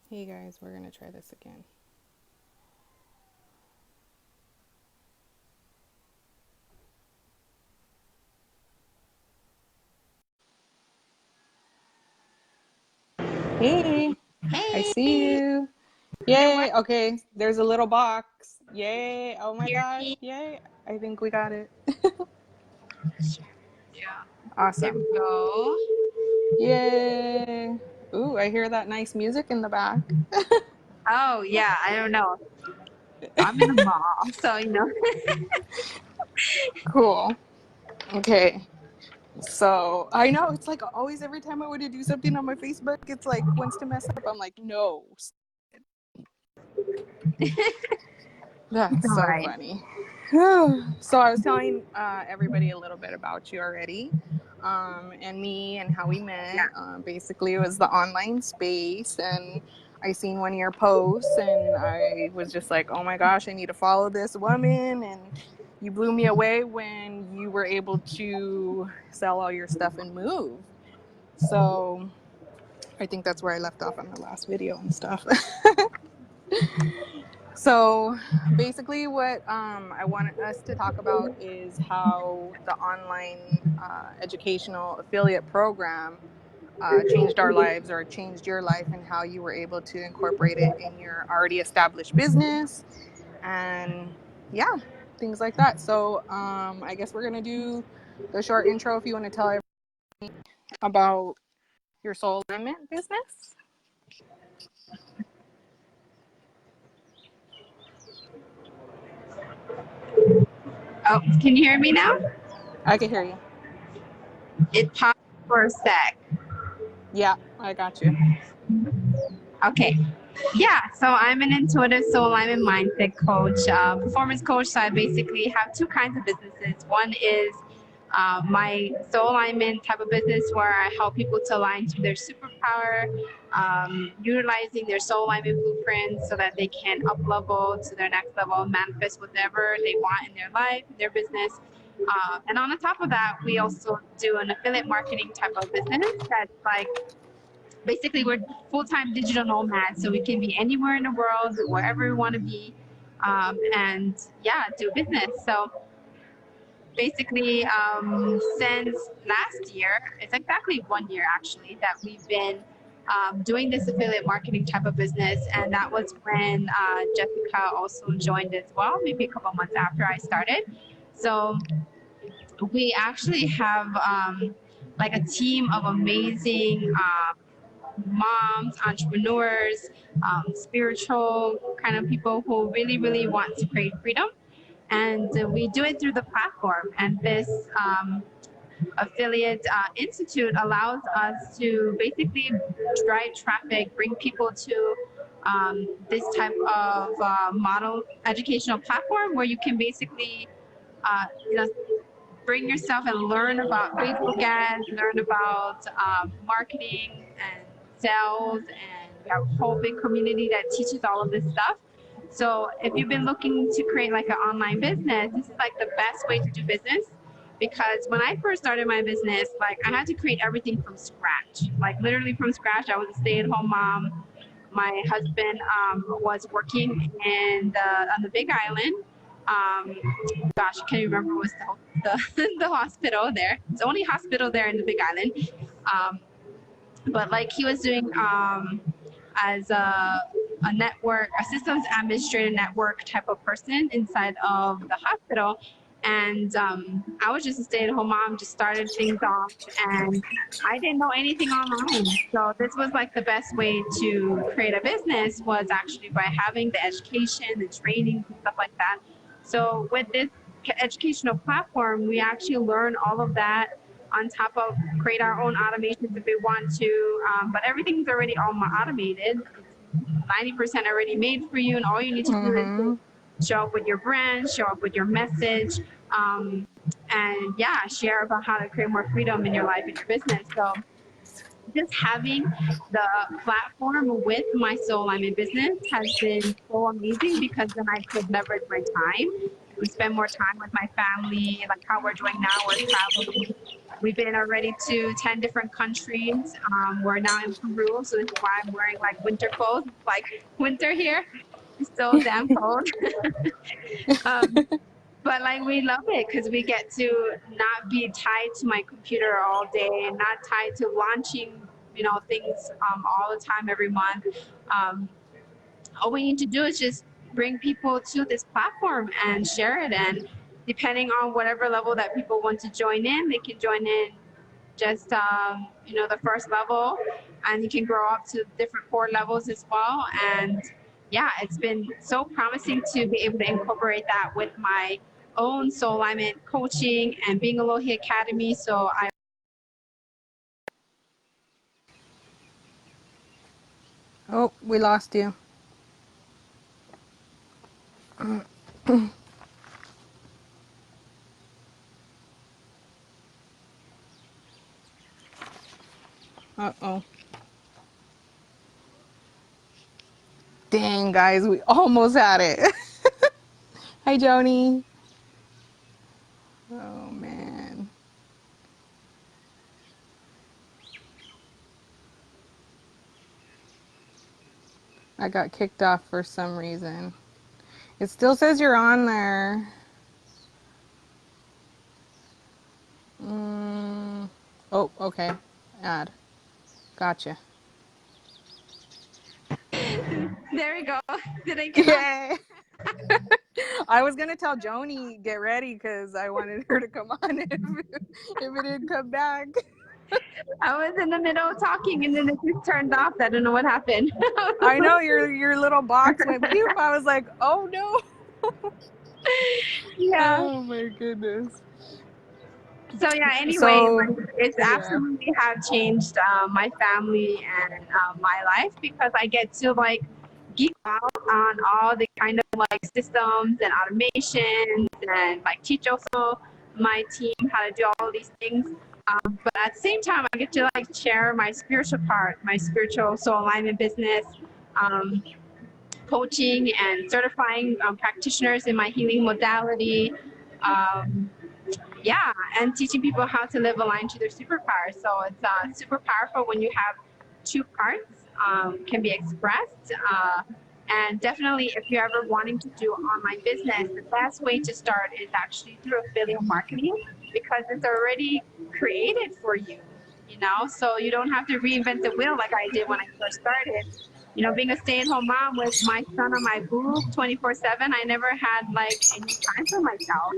Hey guys, we're gonna try this again. Hey, I Hey, see you. it worked. Yay. Okay, there's a little box. Yay. Oh my Hear gosh. me? Yay. I think we got it. Yeah. There Awesome. we go. Yay. Ooh, I hear that nice music in the back. Oh, yeah. I don't know. I'm in a mall, so Cool. Okay. So I know it's like always every time I want to do something on my Facebook, it's like wants to mess up. I'm like, no. It's That's all so right. funny. So I was telling everybody a little bit about you already, and me and how we met. Yeah. Basically, it was the online space, and I seen one of your posts, and I was just like, "Oh my gosh, I need to follow this woman!" And you blew me away when you were able to sell all your stuff and move. So I think that's where I left off on the last video and stuff. So basically, what I want us to talk about is how the online educational affiliate program changed our lives or changed your life, and how you were able to incorporate it in your already established business, and yeah, things like that. So I guess we're going to do the short intro if you want to tell everybody about your soul alignment business. Oh, can you hear me now? I can hear you. It paused for a sec. Yeah, I got you. Okay. Yeah, so I'm an intuitive soul alignment mindset coach, performance coach. So I basically have two kinds of businesses. One is my soul alignment type of business where I help people to align to their superpower, utilizing their soul alignment blueprint so that they can up level to their next level, manifest whatever they want in their life, in their business. And on the top of that, we also do an affiliate marketing type of business that's like basically we're full-time digital nomads, so we can be anywhere in the world, wherever we want to be, and yeah, do business. So basically, since last year, it's exactly 1 year actually that we've been doing this affiliate marketing type of business, and that was when Jessica also joined as well, maybe a couple months after I started. So we actually have like a team of amazing moms, entrepreneurs, spiritual kind of people who really, really want to create freedom. And we do it through the platform. And this affiliate institute allows us to basically drive traffic, bring people to this type of model educational platform where you can basically you know, bring yourself and learn about Facebook ads, learn about marketing and sales, and we have a whole big community that teaches all of this stuff. So if you've been looking to create like an online business, this is like the best way to do business because when I first started my business, like I had to create everything from scratch, like literally from scratch. I was a stay-at-home mom. My husband was working on the Big Island. Um, Gosh, I can't remember what was the hospital there. It's the only hospital there in the Big Island. Um, but like he was doing as a network, a systems administrator network type of person inside of the hospital. And I was just a stay-at-home mom, just started things off, and I didn't know anything online. So this was like the best way to create a business was actually by having the education, the training, and stuff like that. So with this educational platform, we actually learn all of that on top of create our own automations if we want to. But everything's already all automated. It's 90% already made for you, and all you need to do Mm-hmm. is show up with your brand, show up with your message, and yeah, share about how to create more freedom in your life and your business. So just having the platform with my soul alignment business has been so amazing because then I could leverage my time. We spend more time with my family, like how we're doing now. We're traveling. We've been already to 10 different countries. We're now in Peru, so this is why I'm wearing like winter clothes. It's like winter here. It's so damn cold. um, but like we love it because we get to not be tied to my computer all day and not tied to launching, things all the time every month. Um, all we need to do is just bring people to this platform and share it. And depending on whatever level that people want to join in, they can join in just the first level, and you can grow up to different core levels as well. And yeah, it's been so promising to be able to incorporate that with my own soul alignment coaching and being Alohi Academy. So I Oh, we lost you. Uh-oh. Dang, guys, we almost had it. Hi, Joni. Oh, man. I got kicked off for some reason. It still says you're on there. Mm. Oh, okay. Add. Gotcha. there we go. Did I get on? Yay! I was gonna tell Joni get ready because I wanted her to come on if it didn't come back. I was in the middle of talking and then it just turned off. I don't know what happened. I know your little box went pew. I was like, oh no. Yeah. Oh my goodness. So yeah, anyway, So like, it's yeah. absolutely have changed my family and my life because I get to like geek out on all the kind of like systems and automations and like teach also my team how to do all these things. But at the same time, I get to like share my spiritual part, my spiritual soul alignment business, um, coaching and certifying practitioners in my healing modality. Um, yeah, and teaching people how to live aligned to their superpower. So it's super powerful when you have two parts can be expressed. And definitely, if you're ever wanting to do online business, the best way to start is actually through affiliate marketing because it's already created for you. So you don't have to reinvent the wheel like I did when I first started. Being a stay-at-home mom with my son on my boob 24/7, I never had like any time for myself.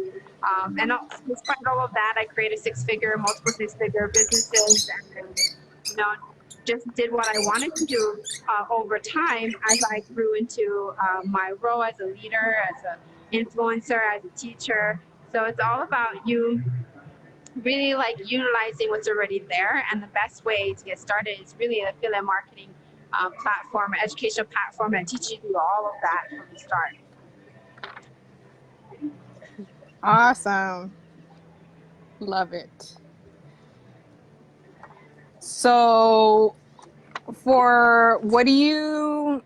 And despite all of that, I created multiple six-figure businesses, and you know, just did what I wanted to do over time as I grew into my role as a leader, as an influencer, as a teacher. So it's all about you really like utilizing what's already there, and the best way to get started is really an affiliate marketing platform, educational platform that teaches you all of that from the start. Awesome. Love it. So for what do you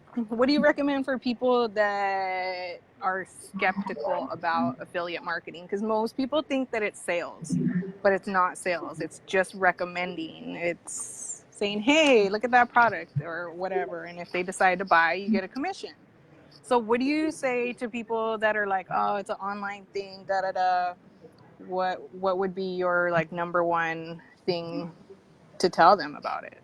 recommend for people that are skeptical about affiliate marketing? Because most people think that it's sales, but it's not sales. It's just recommending. It's saying, hey, look at that product or whatever, and if they decide to buy, you get a commission. So what do you say to people that are like, oh, it's an online thing, da da da? What would be your like number one thing to tell them about it?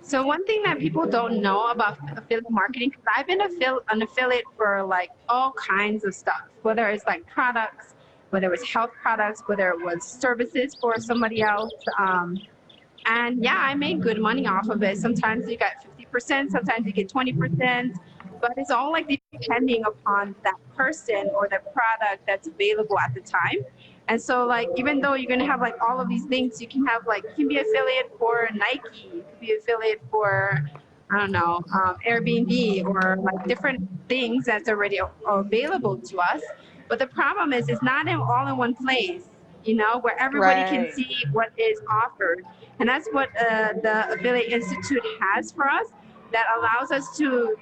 So one thing that people don't know about affiliate marketing, because I've been an affiliate for like all kinds of stuff, whether it's like products, whether it was health products, whether it was services for somebody else. And yeah, I made good money off of it. Sometimes you get 50%, sometimes you get 20%, but it's all like depending upon that person or the product that's available at the time. And so like even though you're gonna have like all of these things, you can have like you can be affiliate for Nike, you can be affiliate for I don't know, Airbnb or like different things that's already available to us. But the problem is it's not all in one place, where everybody can Right. see what is offered. And that's what the Affiliate Institute has for us that allows us to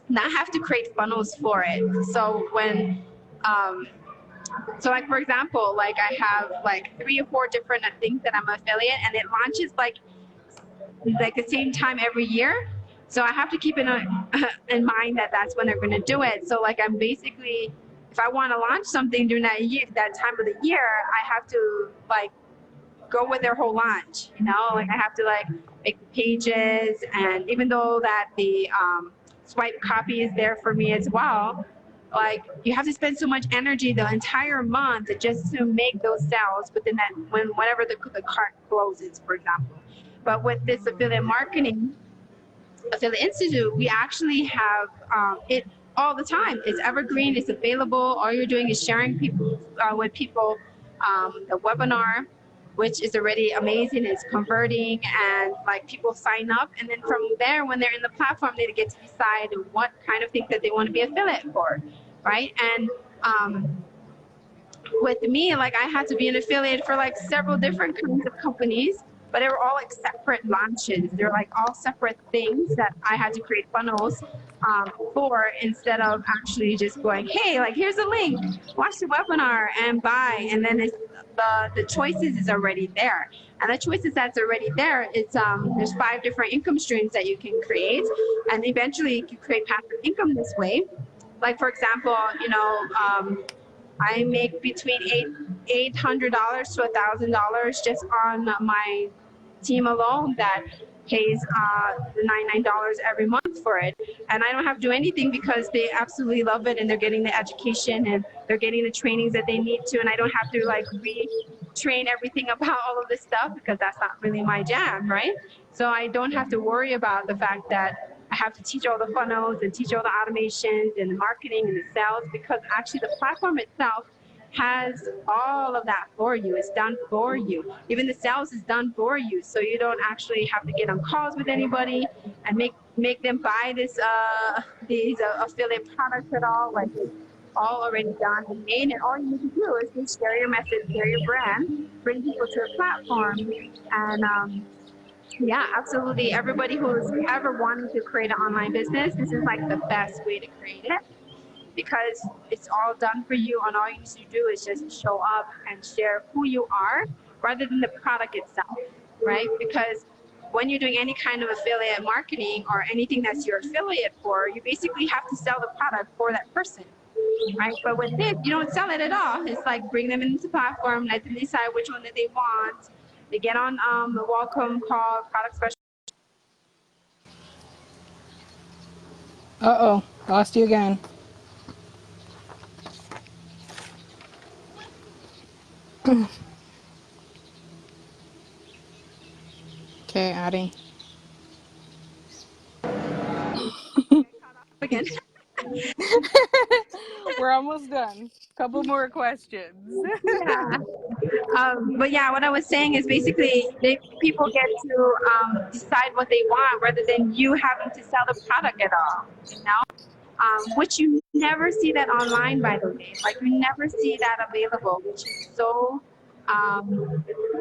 not have to create funnels for it. So when um, So like for example, like I have like 3 or 4 different things that I'm affiliate, and it launches like the same time every year. So I have to keep in mind that that's when they're going to do it. So like I'm basically, if I want to launch something during that time of the year, I have to like go with their whole launch. Like I have to like make the pages, and even though that the swipe copy is there for me as well, like you have to spend so much energy the entire month just to make those sales within that whenever the cart closes, for example. But with this affiliate marketing, Affiliate Institute, we actually have it all the time. It's evergreen. It's available. All you're doing is sharing people with people the webinar, which is already amazing. It's converting, and like people sign up, and then from there, when they're in the platform, they get to decide what kind of thing that they want to be affiliate for, right? And with me, like I had to be an affiliate for like several different kinds of companies, but they were all like separate launches. They're like all separate things that I had to create funnels for, instead of actually just going, hey, like here's a link, watch the webinar and buy. And then the choices is already there. And the choices that's already there, it's there's 5 different income streams that you can create, and eventually you can create passive income this way. Like for example, I make between $800 to $1,000 just on my team alone that pays the $99 every month for it. And I don't have to do anything because they absolutely love it, and they're getting the education and they're getting the trainings that they need to. And I don't have to like retrain everything about all of this stuff because that's not really my jam, right? So I don't have to worry about the fact that I have to teach all the funnels and teach all the automations and the marketing and the sales, because actually the platform itself has all of that for you. It's done for you. Even the sales is done for you. So you don't actually have to get on calls with anybody and make them buy these affiliate products at all. Like it's all already done and made, and all you need to do is just share your message, share your brand, bring people to a platform, and yeah, absolutely. Everybody who's ever wanted to create an online business, this is like the best way to create it, because it's all done for you, and all you need to do is just show up and share who you are rather than the product itself, right? Because when you're doing any kind of affiliate marketing or anything that's your affiliate for, you basically have to sell the product for that person, right? But with this, you don't sell it at all. It's like bring them into the platform, let them decide which one that they want. They get on the welcome call, product special. Uh-oh, lost you again. Okay, adding. Again. We're almost done. Couple more questions. Yeah. But yeah, what I was saying is basically people get to decide what they want rather than you having to sell the product at all, which you never see that online, by the way. Like you never see that available, which is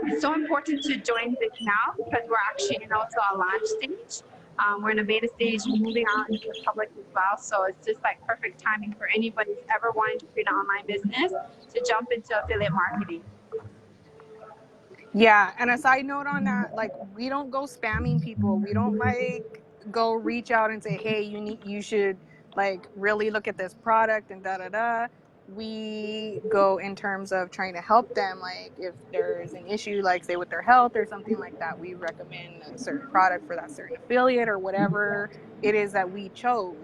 it's so important to join this now, because we're actually in also a launch stage. We're in a beta stage, moving out into the public as well. So it's just like perfect timing for anybody who's ever wanting to create an online business to jump into affiliate marketing. Yeah, and a side note on that, like we don't go spamming people. We don't like go reach out and say, "Hey, you should like really look at this product and da da da." We go in terms of trying to help them, like if there's an issue, like say with their health or something like that, we recommend a certain product for that certain affiliate or whatever it is that we chose.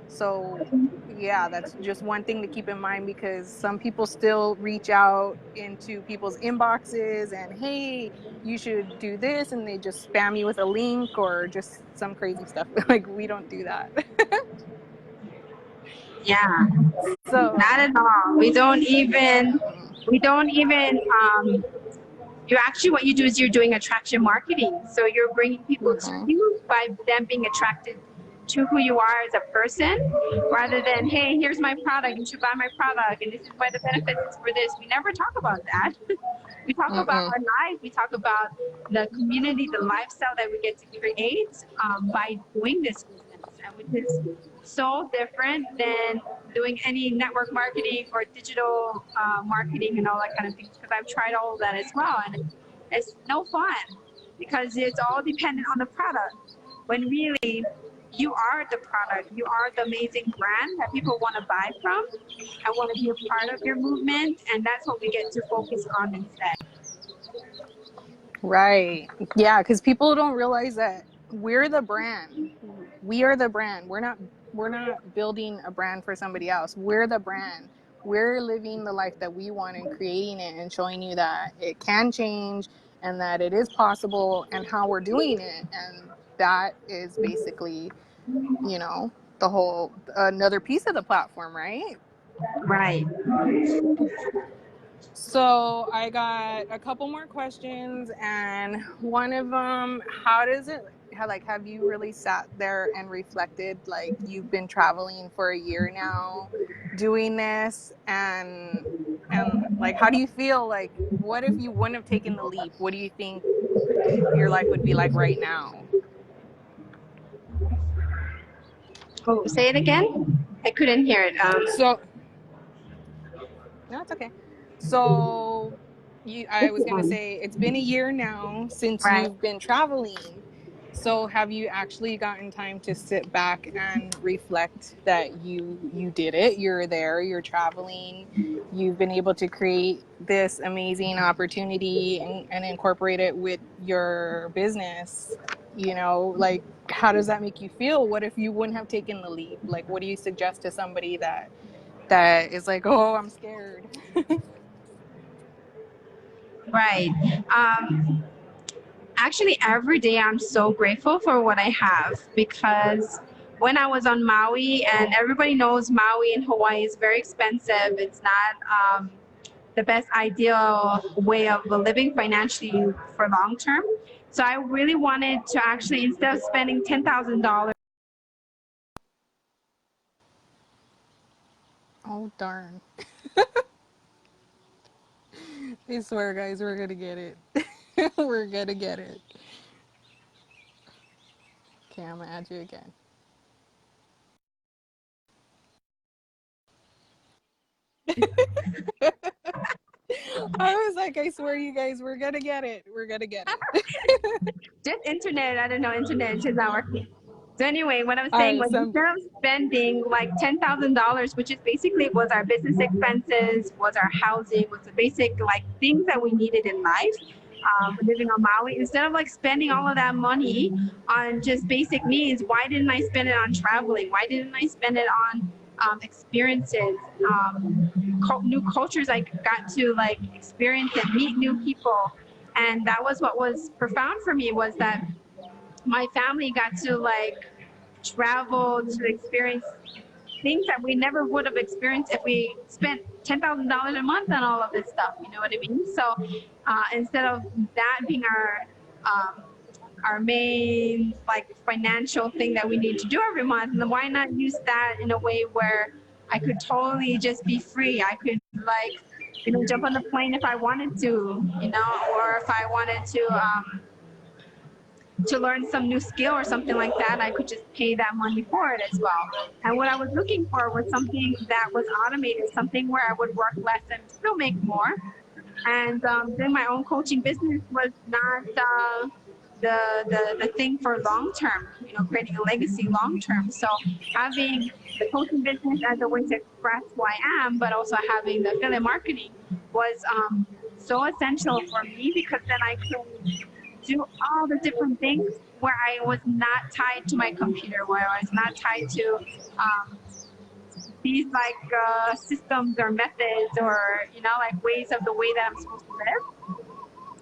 So yeah, that's just one thing to keep in mind, because some people still reach out into people's inboxes and, hey, you should do this, and they just spam you with a link or just some crazy stuff. Like we don't do that. Yeah, So not at all. We don't even you actually, what you do is you're doing attraction marketing. So you're bringing people to you by them being attracted to who you are as a person, rather than, hey, here's my product, you should buy my product, and this is why the benefits is for this. We never talk about that. We talk about our life. We talk about the community, the lifestyle that we get to create by doing this business, and which is so different than doing any network marketing or digital marketing and all that kind of things, because I've tried all of that as well, and it's no fun because it's all dependent on the product. When really, you are the product, you are the amazing brand that people want to buy from and want to be a part of your movement, and that's what we get to focus on instead. Right. Yeah, because people don't realize that we're the brand. We are the brand. We're not building a brand for somebody else. We're the brand. We're living the life that we want and creating it and showing you that it can change and that it is possible and how we're doing it. And that is basically, the whole another piece of the platform, right? Right. So I got a couple more questions, and one of them, how does it, have you really sat there and reflected, like you've been traveling for a year now, doing this, and like, how do you feel? Like, what if you wouldn't have taken the leap? What do you think your life would be like right now? Oh, say it again. I couldn't hear it. So, no, it's okay. So, I was gonna say it's been a year now since Right. you've been traveling. So, have you actually gotten time to sit back and reflect that you did it? You're there. You're traveling. You've been able to create this amazing opportunity and incorporate it with your business. Like, how does that make you feel? What if you wouldn't have taken the leap? Like, what do you suggest to somebody that is like, oh, I'm scared? Right. Actually, every day I'm so grateful for what I have, because when I was on Maui, and everybody knows Maui in Hawaii is very expensive, it's not the best ideal way of living financially for long term. So I really wanted to actually, instead of spending $10,000. Oh, darn. I swear, guys, we're gonna get it. We're gonna get it. Okay, I'm gonna add you again. I was like, I swear, you guys, we're gonna get it. We're gonna get it. Just internet, I don't know, internet is just not working. So anyway, what I was All saying right, was, so instead of spending like $10,000, which is basically was our business expenses, was our housing, was the basic like things that we needed in life, living on Maui, instead of like spending all of that money on just basic needs, why didn't I spend it on traveling? Why didn't I spend it on experiences, new cultures I got to like experience and meet new people? And that was what was profound for me, was that my family got to like travel to experience things that we never would have experienced if we spent $10,000 a month on all of this stuff. You know what I mean? So instead of that being our main like financial thing that we need to do every month, then why not use that in a way where I could totally just be free? I could like jump on the plane if I wanted to, or if I wanted to learn some new skill or something like that, I could just pay that money for it as well. And what I was looking for was something that was automated, something where I would work less and still make more. And then my own coaching business was not the thing for long term, creating a legacy long term. So having the coaching business as a way to express who I am, but also having the affiliate marketing was so essential for me, because then I could do all the different things where I was not tied to my computer, where I was not tied to these like systems or methods, or like ways of the way that I'm supposed to live.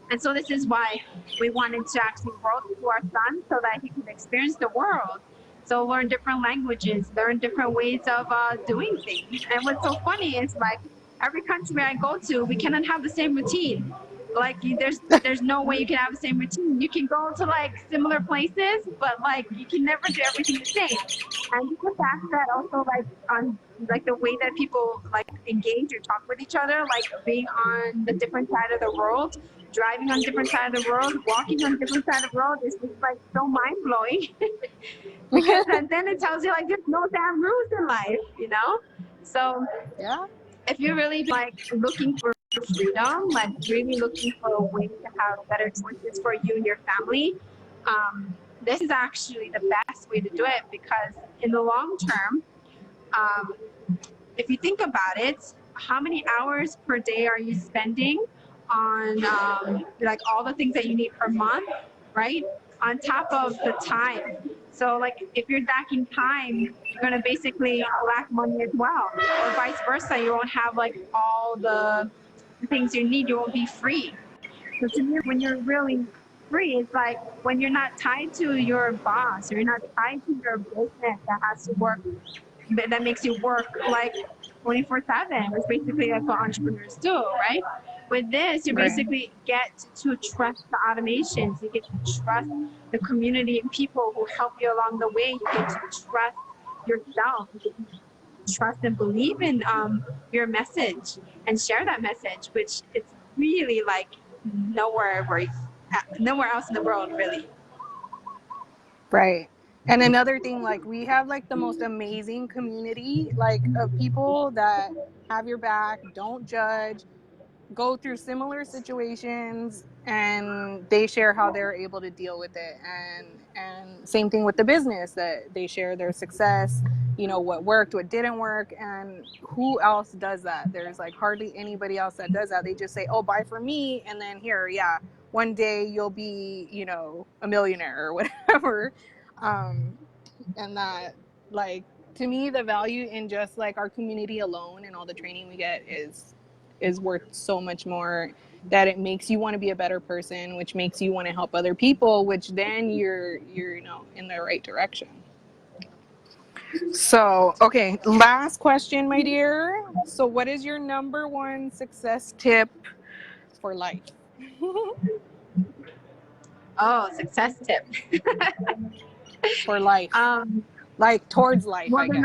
And so this is why we wanted to actually wrote to our son so that he could experience the world. So learn different languages, learn different ways of doing things. And what's so funny is like every country I go to, we cannot have the same routine. Like there's no way you can have the same routine. You can go to like similar places, but like you can never do everything the same. And the fact that also like on like the way that people like engage or talk with each other, like being on the different side of the world, driving on different side of the world, walking on different side of the world is just like so mind blowing. Because and then it tells you like there's no damn rules in life, you know. So Yeah. if you're really like looking for freedom, like really looking for a way to have better choices for you and your family, this is actually the best way to do it, because in the long term, um, if you think about it, how many hours per day are you spending on like all the things that you need per month, right? On top of the time. So like if you're lacking time, you're gonna basically lack money as well. Or vice versa, you won't have like all the things you need, you won't be free. So to me, when you're really free, it's like when you're not tied to your boss, or you're not tied to your business that has to work, that makes you work like 24/7. It's basically like what entrepreneurs do, right? With this, you Right. basically get to trust the automations. You get to trust the community and people who help you along the way. You get to trust yourself. You get to trust and believe in your message and share that message, which is really like nowhere where, nowhere else in the world, really. Right. And another thing, like we have like the most amazing community, like of people that have your back, don't judge, go through similar situations, and they share how they're able to deal with it. And same thing with the business, that they share their success, you know, what worked, what didn't work. And who else does that? There's like hardly anybody else that does that. They just say, oh, buy from me, and then here, yeah, one day you'll be, you know, a millionaire or whatever. um and that, like, to me, the value in just like our community alone and all the training we get is worth so much more, that it makes you want to be a better person, which makes you want to help other people, which then you're, you know, in the right direction. So okay, last question, my dear. So what is your number one success tip for life? Oh, success tip. For life, um, like towards life, well, I guess.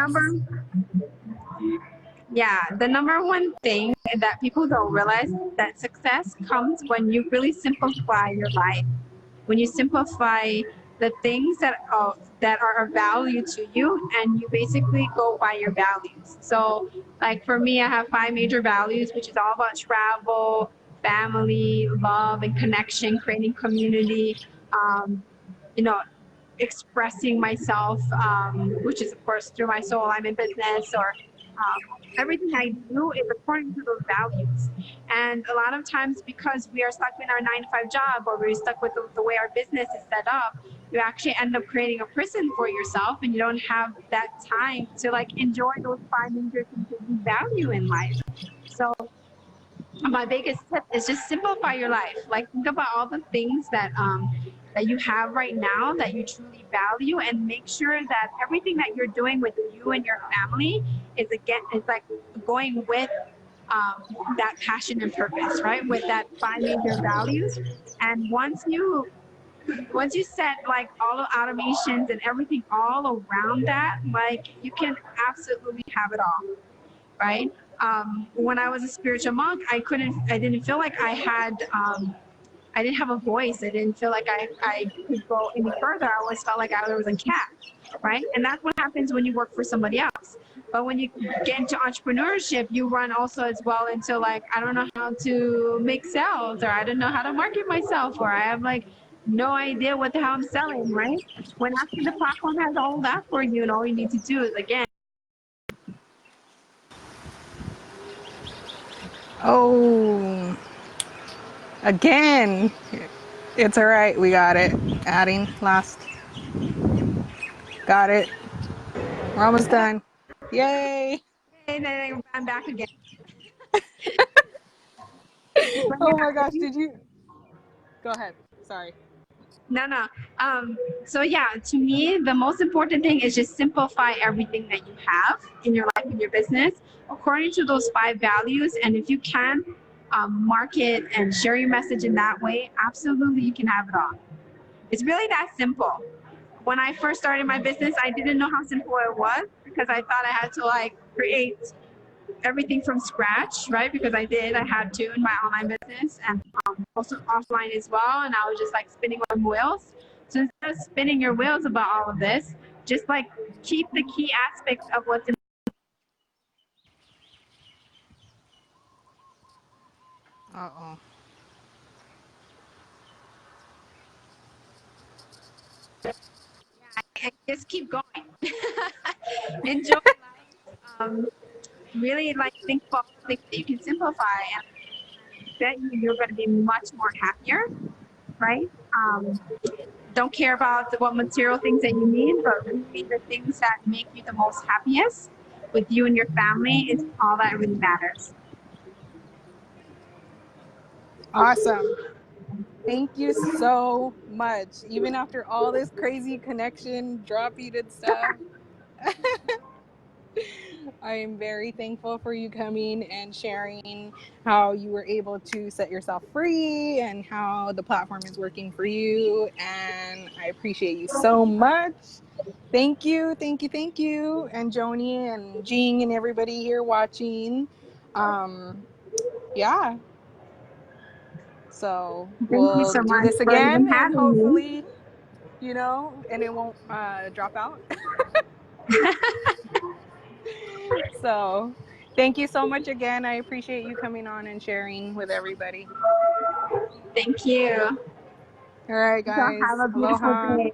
the number one thing that people don't realize, that success comes when you really simplify your life. When you simplify the things that are of value to you, and you basically go by your values. So like for me, I have 5 major values, which is all about travel, family, love and connection, creating community, um, you know, expressing myself, which is of course through my soul. I'm in business, or everything I do is according to those values. And a lot of times, because we are stuck in our 9 to 5 job, or we're stuck with the way our business is set up, you actually end up creating a prison for yourself, and you don't have that time to like enjoy those 5 major things that you value in life. So my biggest tip is just simplify your life. Like think about all the things that you have right now that you truly value, and make sure that everything that you're doing with you and your family is like going with that passion and purpose, right? With that 5 major values. And once you set like all the automations and everything all around that, like you can absolutely have it all, right? When I was a spiritual monk, I didn't feel like I didn't have a voice. I didn't feel like I could go any further. I always felt like I was a cat, right? And that's what happens when you work for somebody else. But when you get into entrepreneurship, you run also as well into like, I don't know how to make sales, or I don't know how to market myself, or I have like no idea what the hell I'm selling, right? When actually the platform has all that for you, and all you need to do is again, Oh, again. It's all right. We got it. Adding last. Got it. We're almost done. Yay. and then I'm back again. But Oh yeah, my if gosh. you Did you? Go ahead. Sorry. No, no. So yeah, to me, the most important thing is just simplify everything that you have in your life, in your business, according to those 5 values. And if you can market and share your message in that way, absolutely, you can have it all. It's really that simple. When I first started my business, I didn't know how simple it was, because I thought I had to like create everything from scratch, right? Because I had to in my online business and also offline as well. And I was just like spinning my wheels. So instead of spinning your wheels about all of this, just like keep the key aspects of what's Uh-oh. and just keep going. Enjoy life. Really like think about things that you can simplify, and I bet you're going to be much more happier, right? Don't care about what material things that you need, but really the things that make you the most happiest with you and your family is all that really matters. Awesome. Thank you so much. Even after all this crazy connection, dropping and stuff, I am very thankful for you coming and sharing how you were able to set yourself free and how the platform is working for you. And I appreciate you so much. Thank you, thank you, thank you. And Joni and Jing and everybody here watching. Yeah. So Thank you we'll so do much this for even again and having me. hopefully, and it won't drop out. So thank you so much again. I appreciate you coming on and sharing with everybody. Thank you. All right, So have guys. a beautiful Aloha. day.